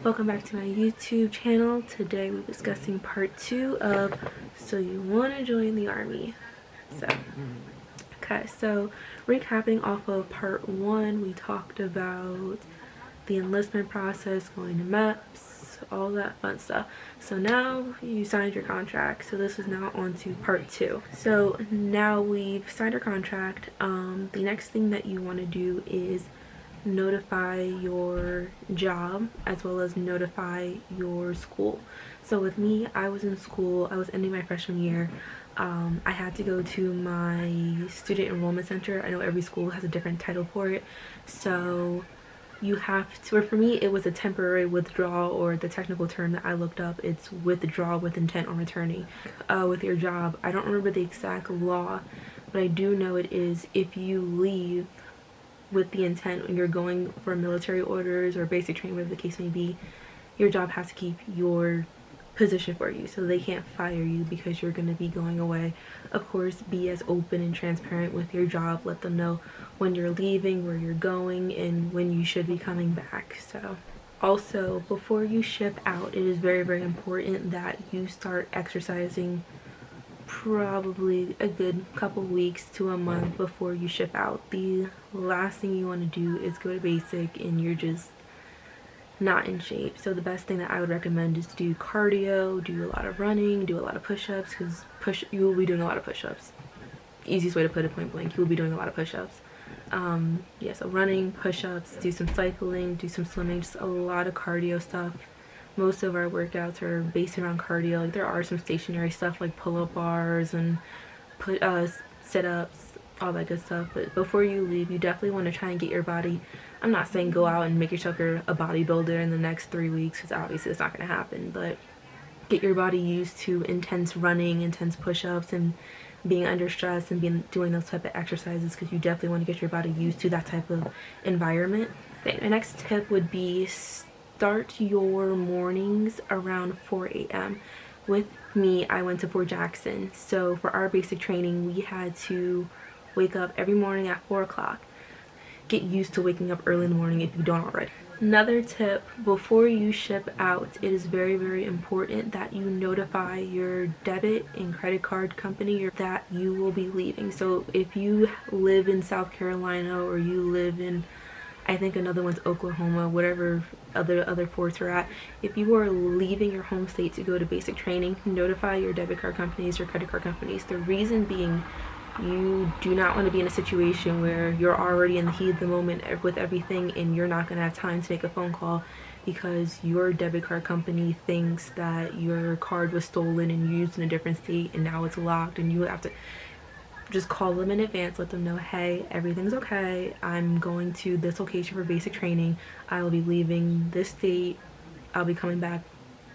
Welcome back to my YouTube channel. Today we're discussing part 2 of So You Want to Join the Army. So recapping off of part 1, we talked about the enlistment process, going to MEPS, all that fun stuff. So now you signed your contract, so this is now on to part 2. So now we've signed our contract. The next thing that you want to do is notify your job as well as notify your school. So with me, I was in school, I was ending my freshman year. I had to go to my student enrollment center. I know every school has a different title for it, so you have to, or for me it was a temporary withdrawal, or the technical term that I looked up, it's withdrawal with intent on returning. With your job, I don't remember the exact law, but I do know it is if you leave with the intent when you're going for military orders or basic training, whatever the case may be, your job has to keep your position for you, so they can't fire you because you're going to be going away. Of course, be as open and transparent with your job. Let them know when you're leaving, where you're going, and when you should be coming back. So also, before you ship out, it is very, very important that you start exercising probably a good couple weeks to a month before you ship out. The last thing you want to do is go to basic and you're just not in shape. So the best thing that I would recommend is to do cardio, do a lot of running, do a lot of push-ups, because you will be doing a lot of push-ups. Easiest way to put it, point blank, you will be doing a lot of push-ups. Yeah, so running, push-ups, do some cycling, do some swimming, just a lot of cardio stuff. Most of our workouts are based around cardio. Like, there are some stationary stuff like pull-up bars and sit-ups, all that good stuff. But before you leave, you definitely want to try and get your body, I'm not saying go out and make yourself a bodybuilder in the next 3 weeks, because obviously it's not going to happen, but get your body used to intense running, intense push-ups, and being under stress and doing those type of exercises, because you definitely want to get your body used to that type of environment. Okay, my next tip would be start your mornings around 4 a.m. With me, I went to Fort Jackson, so for our basic training, we had to wake up every morning at 4 o'clock. Get used to waking up early in the morning if you don't already. Another tip, before you ship out, it is very, very important that you notify your debit and credit card company that you will be leaving. So if you live in South Carolina, or you live in, I think another one's Oklahoma, whatever other forts are at, if you are leaving your home state to go to basic training, notify your debit card companies, your credit card companies. The reason being, you do not want to be in a situation where you're already in the heat of the moment with everything and you're not going to have time to make a phone call because your debit card company thinks that your card was stolen and used in a different state and now it's locked, and you have to just call them in advance, let them know, hey, everything's okay, I'm going to this location for basic training, I will be leaving this date, I'll be coming back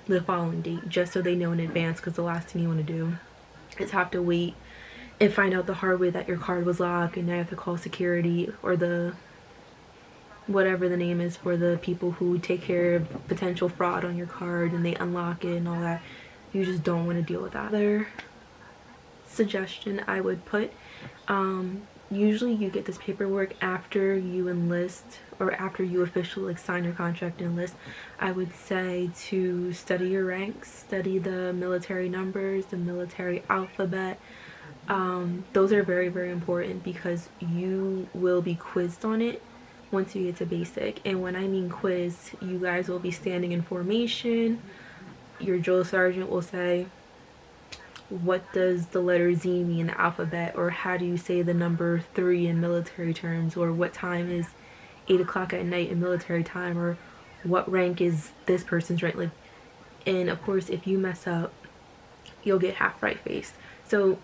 the following date, just so they know in advance, because the last thing you want to do is have to wait and find out the hard way that your card was locked, and now you have to call security, or the whatever the name is for the people who take care of potential fraud on your card, and they unlock it and all that. You just don't want to deal with that. Other suggestion I would put, usually you get this paperwork after you enlist, or after you officially sign your contract and enlist. I would say to study your ranks, study the military numbers, the military alphabet. Those are very, very important because you will be quizzed on it once you get to basic. And when I mean quiz, you guys will be standing in formation. Your drill sergeant will say, what does the letter Z mean in the alphabet, or how do you say the number 3 in military terms, or what time is 8 o'clock at night in military time, or what rank is this person's rank. Like, and of course, if you mess up, you'll get half right faced. So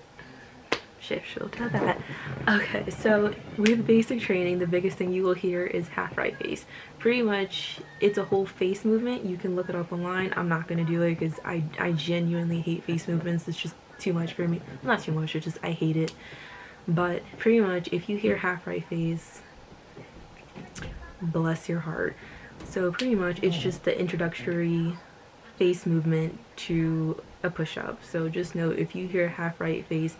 she'll tell that. Okay, so with basic training, the biggest thing you will hear is half right face. Pretty much it's a whole face movement. You can look it up online. I'm not gonna do it because I genuinely hate face movements. It's just too much for me. Not too much, it's just I hate it. But pretty much if you hear half right face, bless your heart. So pretty much it's just the introductory face movement to a push-up. So just know, if you hear half right face,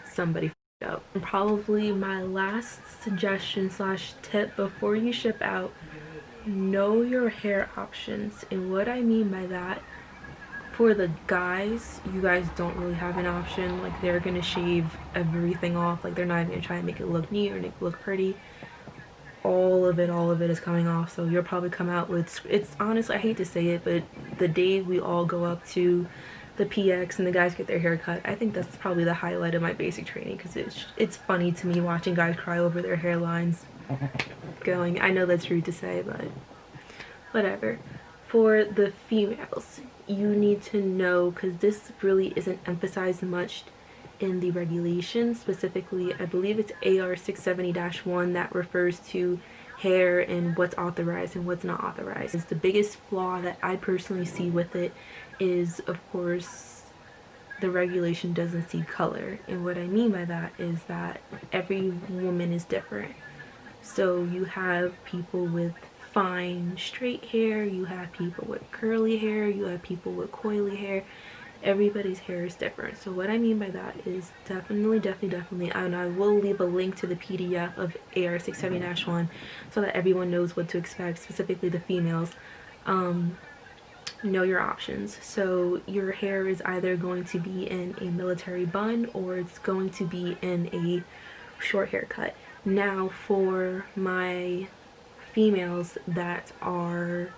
somebody f***ed up. And probably my last suggestion slash tip before you ship out know your hair options. And what I mean by that, for the guys, you guys don't really have an option. Like, they're gonna shave everything off. Like, they're not even gonna try and make it look neat or make it look pretty. All of it is coming off. So you'll probably come out with, it's honestly, I hate to say it, but the day we all go up to the PX and the guys get their hair cut, I think that's probably the highlight of my basic training, because it's funny to me watching guys cry over their hairlines going. I know that's rude to say, but whatever. For the females, you need to know, because this really isn't emphasized much in the regulations. Specifically, I believe it's AR 670-1 that refers to hair and what's authorized and what's not authorized. It's the biggest flaw that I personally see with it is, of course, the regulation doesn't see color. And what I mean by that is that every woman is different. So you have people with fine straight hair, you have people with curly hair, you have people with coily hair. Everybody's hair is different. So what I mean by that is definitely, and I will leave a link to the PDF of AR 670-1 so that everyone knows what to expect, specifically the females. Know your options. So your hair is either going to be in a military bun or it's going to be in a short haircut. Now, for my females that are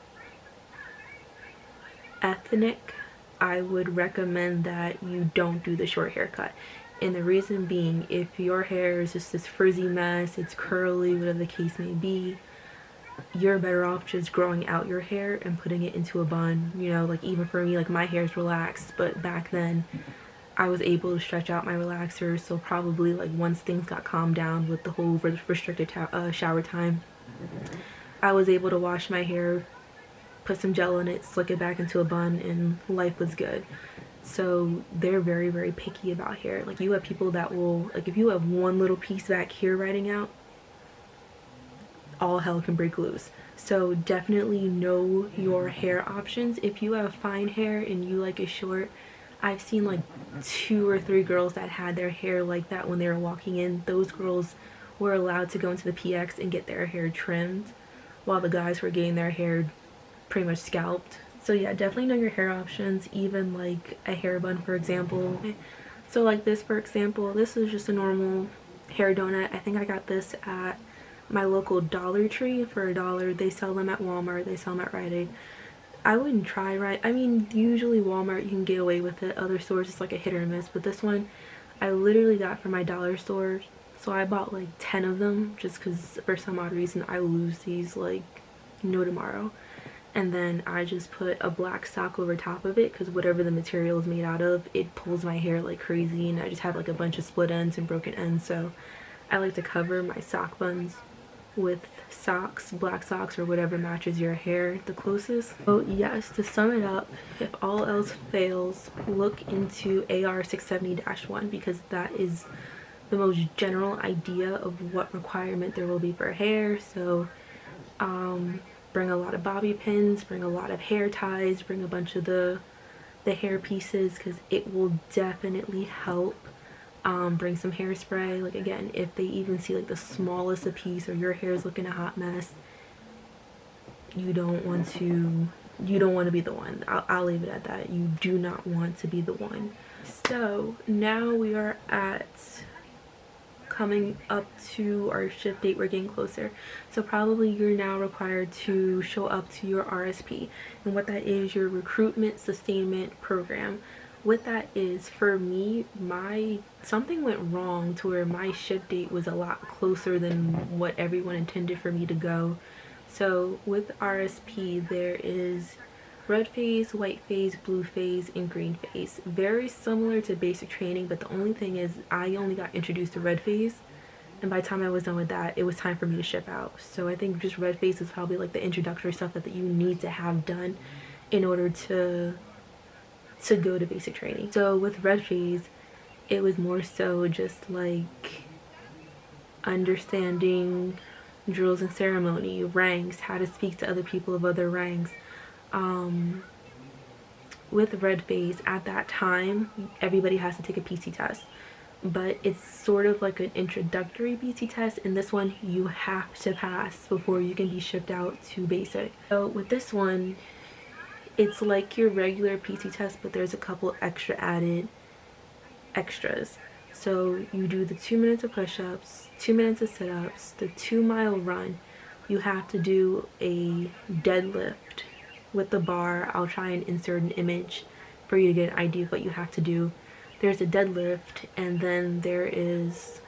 ethnic, I would recommend that you don't do the short haircut. And the reason being, if your hair is just this frizzy mess, it's curly, whatever the case may be, you're better off just growing out your hair and putting it into a bun. You know, like, even for me, like, my hair's relaxed, but back then I was able to stretch out my relaxers. So probably, like, once things got calmed down with the whole restricted shower time, I was able to wash my hair, put some gel in it, slick it back into a bun, and life was good. So they're very, very picky about hair. Like, you have people that will, like, if you have one little piece back here riding out, all hell can break loose. So definitely know your hair options. If you have fine hair and you like it short, I've seen like 2 or 3 girls that had their hair like that when they were walking in. Those girls were allowed to go into the PX and get their hair trimmed, while the guys were getting their hair pretty much scalped. So yeah, definitely know your hair options, even like a hair bun, for example. So like this, for example, this is just a normal hair donut. I think I got this at my local Dollar Tree for $1. They sell them at Walmart, they sell them at Rite Aid. I wouldn't try I mean, usually Walmart you can get away with it, other stores it's like a hit or miss, but this one I literally got from my dollar store. So I bought like 10 of them just because for some odd reason I lose these like no tomorrow. And then I just put a black sock over top of it, because whatever the material is made out of, it pulls my hair like crazy, and I just have like a bunch of split ends and broken ends. So I like to cover my sock buns with socks, black socks, or whatever matches your hair the closest. So yes, to sum it up, if all else fails, look into AR 670-1, because that is the most general idea of what requirement there will be for hair. So bring a lot of bobby pins, bring a lot of hair ties, bring a bunch of the hair pieces, because it will definitely help. Bring some hairspray. Like, again, if they even see like the smallest a piece or your hair is looking a hot mess, you don't want to be the one. I'll leave it at that. You do not want to be the one. So now we are at coming up to our shift date. We're getting closer, so probably you're now required to show up to your RSP, and what that is, your recruitment sustainment program. What that is, for me, something went wrong to where my shift date was a lot closer than what everyone intended for me to go. So with RSP, there is red phase, white phase, blue phase, and green phase. Very similar to basic training, but the only thing is I only got introduced to red phase, and by the time I was done with that, it was time for me to ship out. So I think just red phase is probably like the introductory stuff that you need to have done in order to go to basic training. So with red phase, it was more so just like understanding drills and ceremony, ranks, how to speak to other people of other ranks. With red phase, at that time, everybody has to take a PC test. but it's sort of like an introductory BT test, and this one you have to pass before you can be shipped out to basic. So with this one, it's like your regular PT test, but there's a couple extra added extras. So you do the 2 minutes of push-ups, 2 minutes of sit-ups, the 2-mile run. You have to do a deadlift with the bar. I'll try and insert an image for you to get an idea of what you have to do. There's a deadlift, and then there is,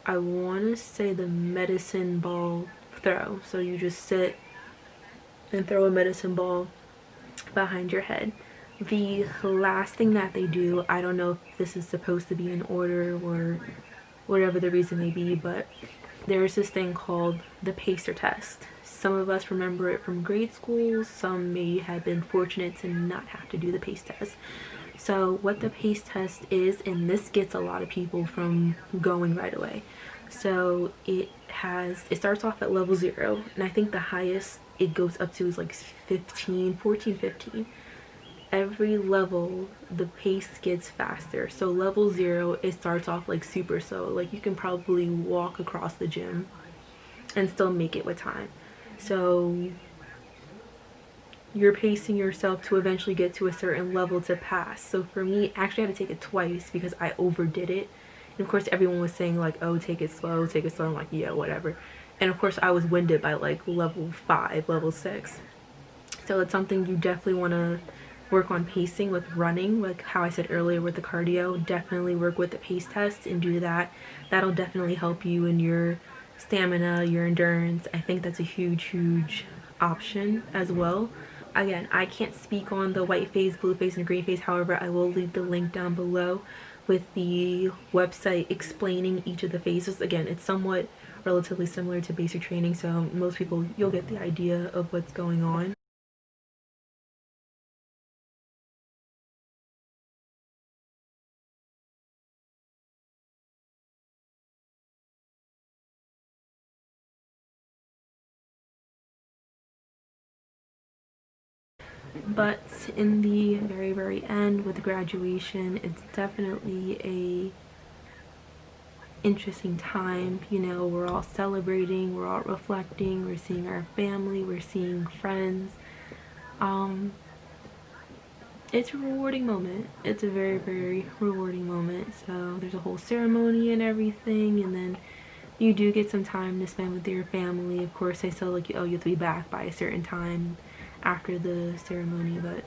I want to say, the medicine ball throw. So you just sit and throw a medicine ball behind your head. The last thing that they do, I don't know if this is supposed to be in order or whatever the reason may be, but there's this thing called the pacer test. Some of us remember it from grade school, some may have been fortunate to not have to do the pace test. So what the pace test is, and this gets a lot of people from going right away. So it starts off at level 0, and I think the highest it goes up to is like 14, 15. Every level the pace gets faster. So level 0, it starts off like super slow, like you can probably walk across the gym and still make it with time. So you're pacing yourself to eventually get to a certain level to pass. So for me, I actually had to take it twice because I overdid it. And of course everyone was saying like, oh, take it slow, take it slow. I'm like, yeah, whatever. And of course I was winded by like level 5, level 6. So it's something you definitely want to work on pacing with running, like how I said earlier with the cardio. Definitely work with the pace test and do that. That'll definitely help you in your stamina, your endurance. I think that's a huge option as well. Again, I can't speak on the white phase, blue phase, and green phase. However, I will leave the link down below with the website explaining each of the phases. Again, it's somewhat relatively similar to basic training, so most people, you'll get the idea of what's going on. But in the very end with graduation, it's definitely a interesting time. You know, we're all celebrating, we're all reflecting, we're seeing our family, we're seeing friends. It's a rewarding moment. It's a very rewarding moment. So there's a whole ceremony and everything, and then you do get some time to spend with your family. Of course, they say like, oh, you have to be back by a certain time after the ceremony, but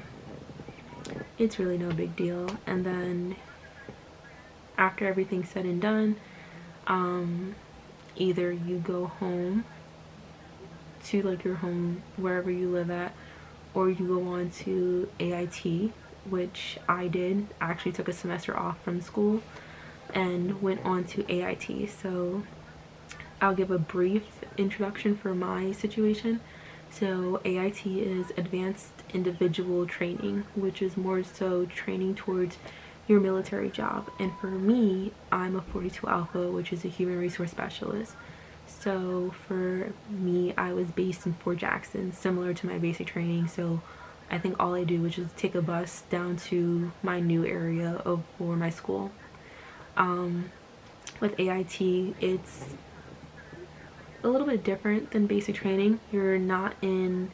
it's really no big deal. And then after everything's said and done, either you go home to like your home wherever you live at, or you go on to AIT, which I did. I actually took a semester off from school and went on to AIT. So I'll give a brief introduction for my situation. So AIT is Advanced Individual Training, which is more so training towards your military job. And for me, I'm a 42 Alpha, which is a human resource specialist. So for me, I was based in Fort Jackson, similar to my basic training. So I think all I do is just take a bus down to my new area for my school. With AIT, it's a little bit different than basic training. You're not in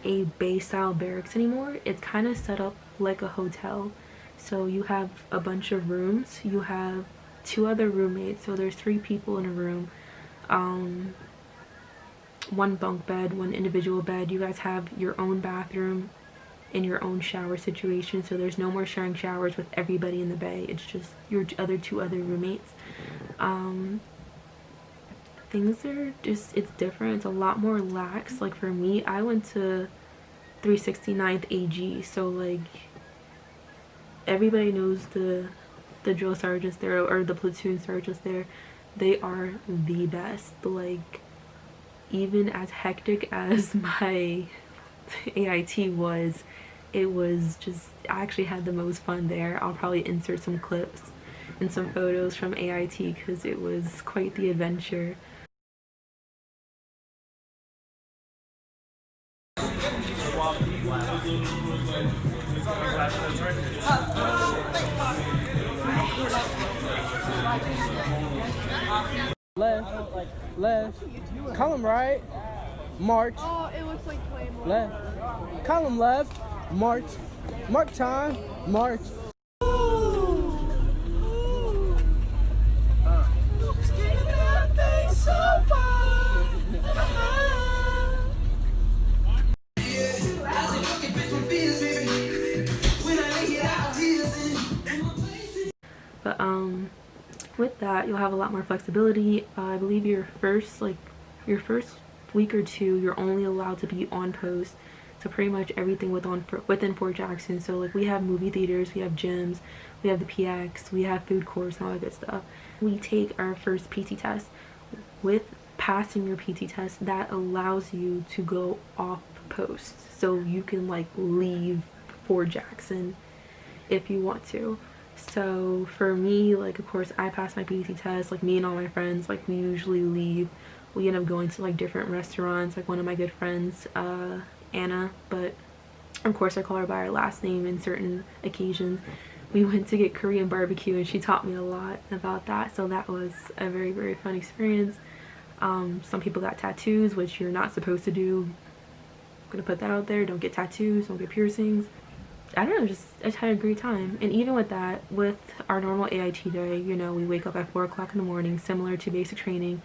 a base style barracks anymore. It's kind of set up like a hotel. So you have a bunch of rooms. You have 2 other roommates. So there's 3 people in a room. 1 bunk bed, 1 individual bed. You guys have your own bathroom and your own shower situation. So there's no more sharing showers with everybody in the bay. It's just your 2 other roommates. Things are just, it's different. It's a lot more lax. Like for me, I went to 369th AG, so like everybody knows the drill sergeants there, or the platoon sergeants there. They are the best. Like even as hectic as my AIT was, it was just, I actually had the most fun there. I'll probably insert some clips and some photos from AIT because it was quite the adventure. Left, left, column right, march. Oh, it looks like Playboy. Left, column left, march, mark time, march. But with that, you'll have a lot more flexibility. I believe your first week or two, you're only allowed to be on post. So pretty much everything within Fort Jackson. So like we have movie theaters, we have gyms, we have the PX, we have food courts and all that good stuff. We take our first PT test. With passing your PT test, that allows you to go off post. So you can like leave Fort Jackson if you want to. So for me, like of course I passed my PT test, like me and all my friends, like we usually leave. We end up going to like different restaurants, like one of my good friends, Anna, but of course I call her by her last name in certain occasions. We went to get Korean barbecue and she taught me a lot about that, so that was a very, very fun experience. Some people got tattoos, which you're not supposed to do. I'm gonna put that out there. Don't get tattoos, don't get piercings. I don't know, I just had a great time. And even with that, with our normal AIT day, you know, we wake up at 4 o'clock in the morning, similar to basic training.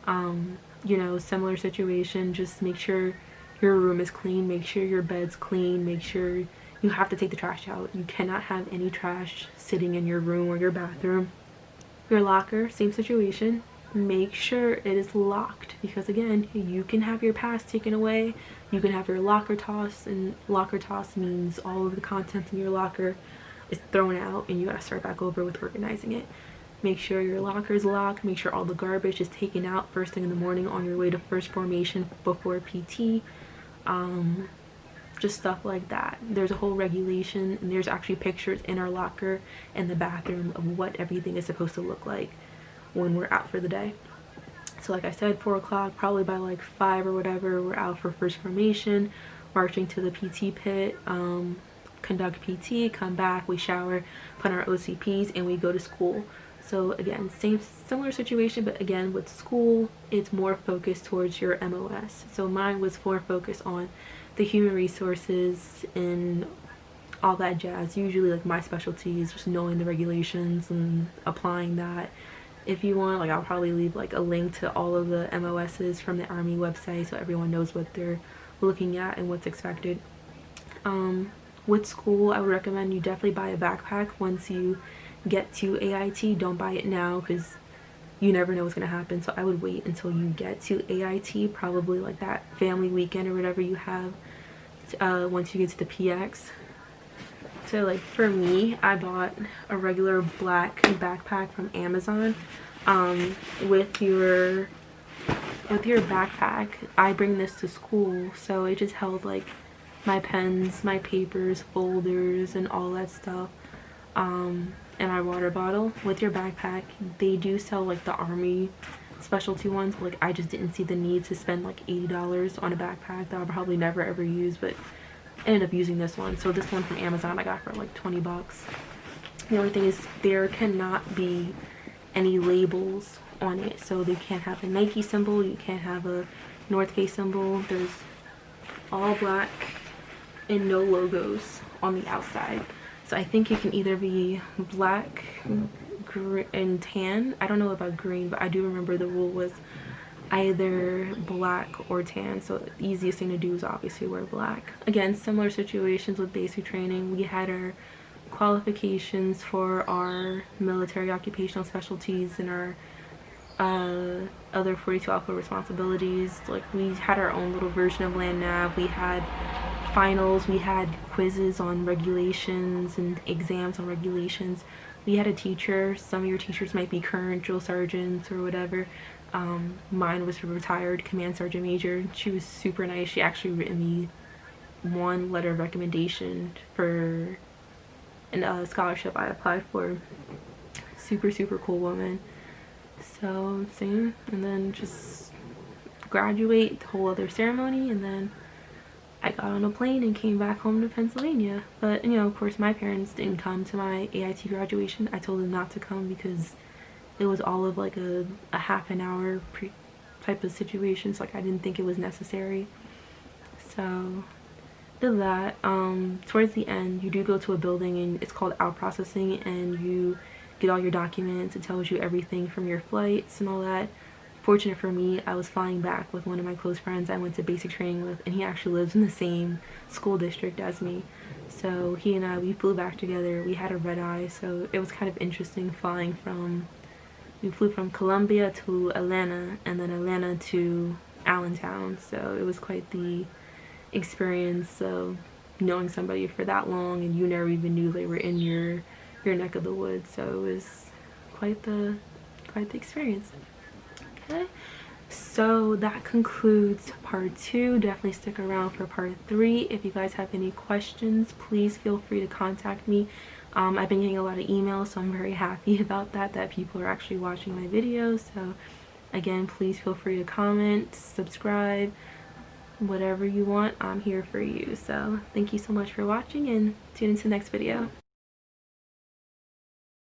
You know, similar situation, just make sure your room is clean, make sure your bed's clean, make sure you have to take the trash out. You cannot have any trash sitting in your room or your bathroom. Your locker, same situation. Make sure it is locked, because again, you can have your pass taken away, you can have your locker tossed, and locker toss means all of the contents in your locker is thrown out and you gotta start back over with organizing it. Make sure your locker is locked, make sure all the garbage is taken out first thing in the morning on your way to first formation before PT. Just stuff like that. There's a whole regulation, and there's actually pictures in our locker and the bathroom of what everything is supposed to look like when we're out for the day. So like I said, 4 o'clock, probably by like 5 or whatever, we're out for first formation, marching to the PT pit, conduct PT, come back, we shower, put on our OCPs, and we go to school. So again, similar situation, but again with school, it's more focused towards your MOS. So mine was more focused on the human resources and all that jazz. Usually like my specialty is just knowing the regulations and applying that. If you want, like I'll probably leave like a link to all of the MOSs from the Army website so everyone knows what they're looking at and what's expected. With school, I would recommend you definitely buy a backpack once you get to AIT. Don't buy it now because you never know what's going to happen, so I would wait until you get to AIT, probably like that family weekend or whatever you have, once you get to the PX. So like for me, I bought a regular black backpack from Amazon. With your backpack, I bring this to school, so it just held like my pens, my papers, folders, and all that stuff, and my water bottle. With your backpack, they do sell like the Army specialty ones, but like I just didn't see the need to spend like $80 on a backpack that I'll probably never ever use, but I ended up using this one. So this one from Amazon I got for like 20 bucks. The only thing is there cannot be any labels on it, so they can't have a Nike symbol, you can't have a North Face symbol. There's all black and no logos on the outside. So I think it can either be black, green, and tan. I don't know about green, but I do remember the rule was either black or tan. So the easiest thing to do is obviously wear black. Again, similar situations with basic training. We had our qualifications for our military occupational specialties and our other 42 Alpha responsibilities. Like we had our own little version of land nav. We had finals, we had quizzes on regulations and exams on regulations. We had a teacher, some of your teachers might be current drill sergeants or whatever. Mine was a retired command sergeant major. She was super nice. She actually written me one letter of recommendation for a scholarship I applied for. Super cool woman. So same, and then just graduate, the whole other ceremony, and then I got on a plane and came back home to Pennsylvania. But you know, of course my parents didn't come to my AIT graduation. I told them not to come because it was all of like a half an hour type of situation, so like I didn't think it was necessary. So did that. Towards the end, you do go to a building and it's called out processing, and you get all your documents. It tells you everything from your flights and all that. Fortunate for me, I was flying back with one of my close friends I went to basic training with, and he actually lives in the same school district as me. So he and I, we flew back together. We had a red eye, so it was kind of interesting flying from, we flew from Columbia to Atlanta and then Atlanta to Allentown. So it was quite the experience of knowing somebody for that long and you never even knew they were in your neck of the woods. So it was quite the experience. Okay, so that concludes part 2. Definitely stick around for part 3. If you guys have any questions, please feel free to contact me. I've been getting a lot of emails, so I'm very happy about that people are actually watching my videos. So again, please feel free to comment, subscribe, whatever you want. I'm here for you. So thank you so much for watching, and tune into the next video.